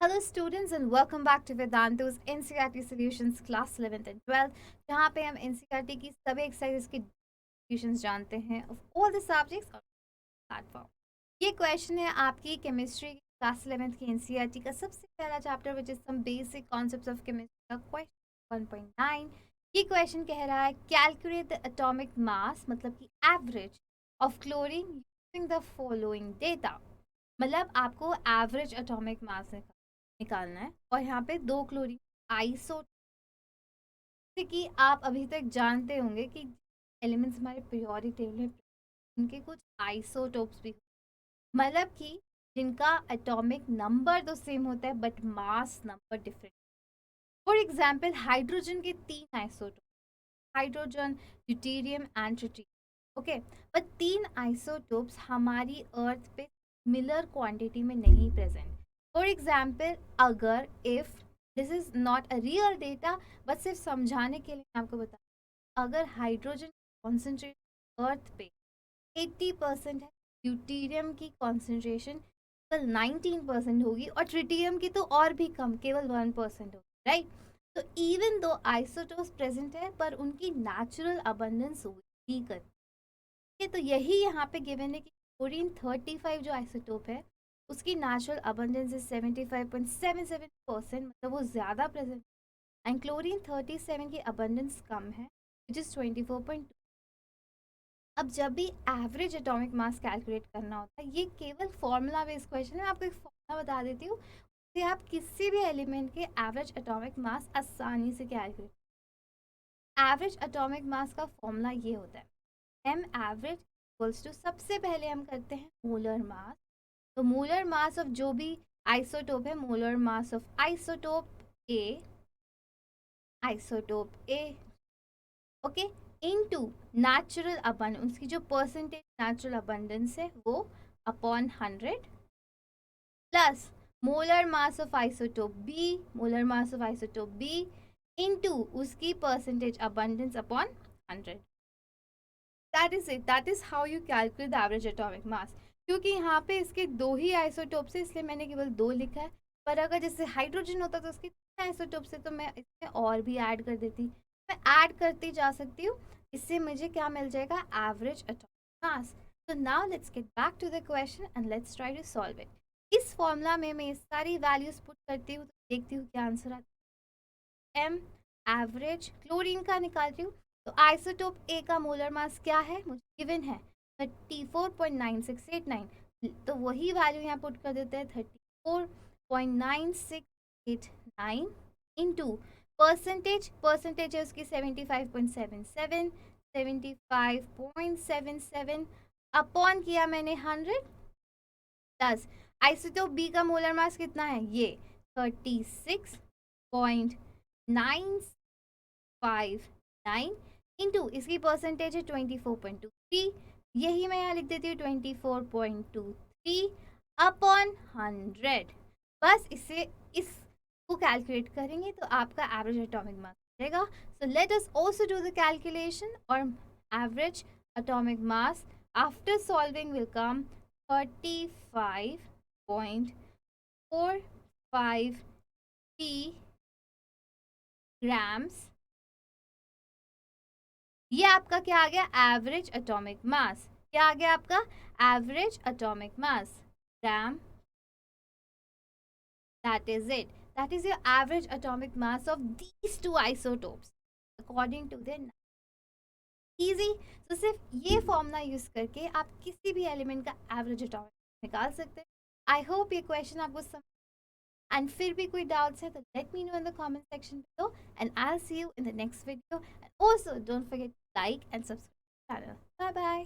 Hello students and welcome back to Vedantu's NCERT Solutions Class 11th and 12th जहाँ पे हम NCERT की सभी एक्सरसाइजेस की solutions जानते हैं of all the subjects on platform। ये क्वेश्चन है आपकी केमिस्ट्री क्लास 11th की NCERT का सबसे पहला chapter which is some basic concepts of chemistry का क्वेश्चन 1.9। ये क्वेश्चन कह रहा है कैलकुलेट द एटॉमिक मास मतलब कि average of chlorine using the following data. मतलब आपको एवरेज एटॉमिक मास निकालना है और यहाँ पे दो क्लोरीन आइसो कि आप अभी तक जानते होंगे कि एलिमेंट्स हमारे पीरियोडिक टेबल में उनके कुछ आइसोटोप्स भी मतलब कि जिनका एटॉमिक नंबर तो सेम होता है but mass number different. For example hydrogen के तीन isotope hydrogen deuterium and tritium okay. But तीन आइसोटोप्स हमारी अर्थ पे मिलर क्वांटिटी में नहीं प्रेजेंट। फॉर एग्जाम्पल अगर if this is not a real data but सिर्फ समझाने के लिए मैं आपको बता, अगर हाइड्रोजन कॉन्सेंट्रेशन अर्थ पे 80% है, ड्यूटेरियम की कॉन्सेंट्रेशन केवल 19% होगी और ट्रिटियम की तो और भी कम केवल 1% होगी, राइट। तो इवन दो आइसोटोप्स प्रेजेंट है पर उनकी नेचुरल अबंडेंस वीकर है। तो यही यहाँ पे गिवन है कि क्लोरीन 35 जो आइसोटोप है उसकी नेचुरल अबंडेंस इज 75.77%, मतलब वो ज़्यादा प्रेजेंट। एंड क्लोरीन 37 की अबंडेंस कम है विच इज़ 24.2। अब जब भी एवरेज एटॉमिक मास कैलकुलेट करना होता है, ये केवल फॉर्मूला बेस्ड क्वेश्चन है। मैं आपको एक फॉर्मूला बता देती हूँ, उससे आप किसी भी एलिमेंट के एवरेज एटॉमिक मास आसानी से कैलकुलेट। एवरेज एटॉमिक मास का फॉर्मूला ये होता है एम एवरेज इक्वल्स टू, सबसे पहले हम करते हैं मोलर मास। तो मोलर मास ऑफ जो भी आइसोटोप है, molar mass of isotope A okay into natural abundance, उसकी जो परसेंटेज नेचुरल अबंडेंस है वो upon 100 plus molar mass of isotope B into उसकी percentage abundance upon 100। That is it, that is how you calculate the average atomic mass. क्योंकि यहाँ पे इसके दो ही आइसोटोप्स है इसलिए मैंने केवल दो लिखा है, पर अगर जैसे हाइड्रोजन होता तो उसके तीन आइसोटोप्स है तो मैं इसमें और भी ऐड कर देती, मैं ऐड करती जा सकती हूँ। इससे मुझे क्या मिल जाएगा, एवरेज एटॉमिक मास। तो now let's get back to the question and let's try to solve it. इस फॉर्मूला में मैं सारी वैल्यूज पुट करती हूँ तो देखती हूँ क्या आंसर आता है। एम एवरेज क्लोरीन का निकालती हूँ, तो आइसोटोप ए का मोलर मास क्या है मुझे गिवन है 34.9689, तो वही वैल्यू यहाँ पुट कर देते हैं 34.9689 इनटू परसेंटेज है उसकी 75.77 अपॉन किया मैंने 100 प्लस आइसोटोप बी का मोलर मास कितना है ये 36.959 इंटू इसकी परसेंटेज है 24.23, यही मैं यहाँ लिख देती हूँ 24.23 अपॉन 100। बस इससे इसको कैलकुलेट करेंगे तो आपका एवरेज एटॉमिक मास मिलेगा। So let us also do the calculation और average atomic mass after solving will come 35.45 grams. ये आपका क्या आ गया, एवरेज एटॉमिक मास। क्या आ गया आपका, average atomic mass gram. That is it, that is your average atomic mass of these two isotopes according to their. Easy. तो सिर्फ ये फॉर्मूला यूज करके आप किसी भी एलिमेंट का एवरेज एटॉमिक निकाल सकते हैं। आई होप ये क्वेश्चन आपको समझ, एंड फिर भी कोई डाउट्स है तो let me know in the comment section below and I will see you in the next video. And also don't forget to like and subscribe to the channel. Bye bye.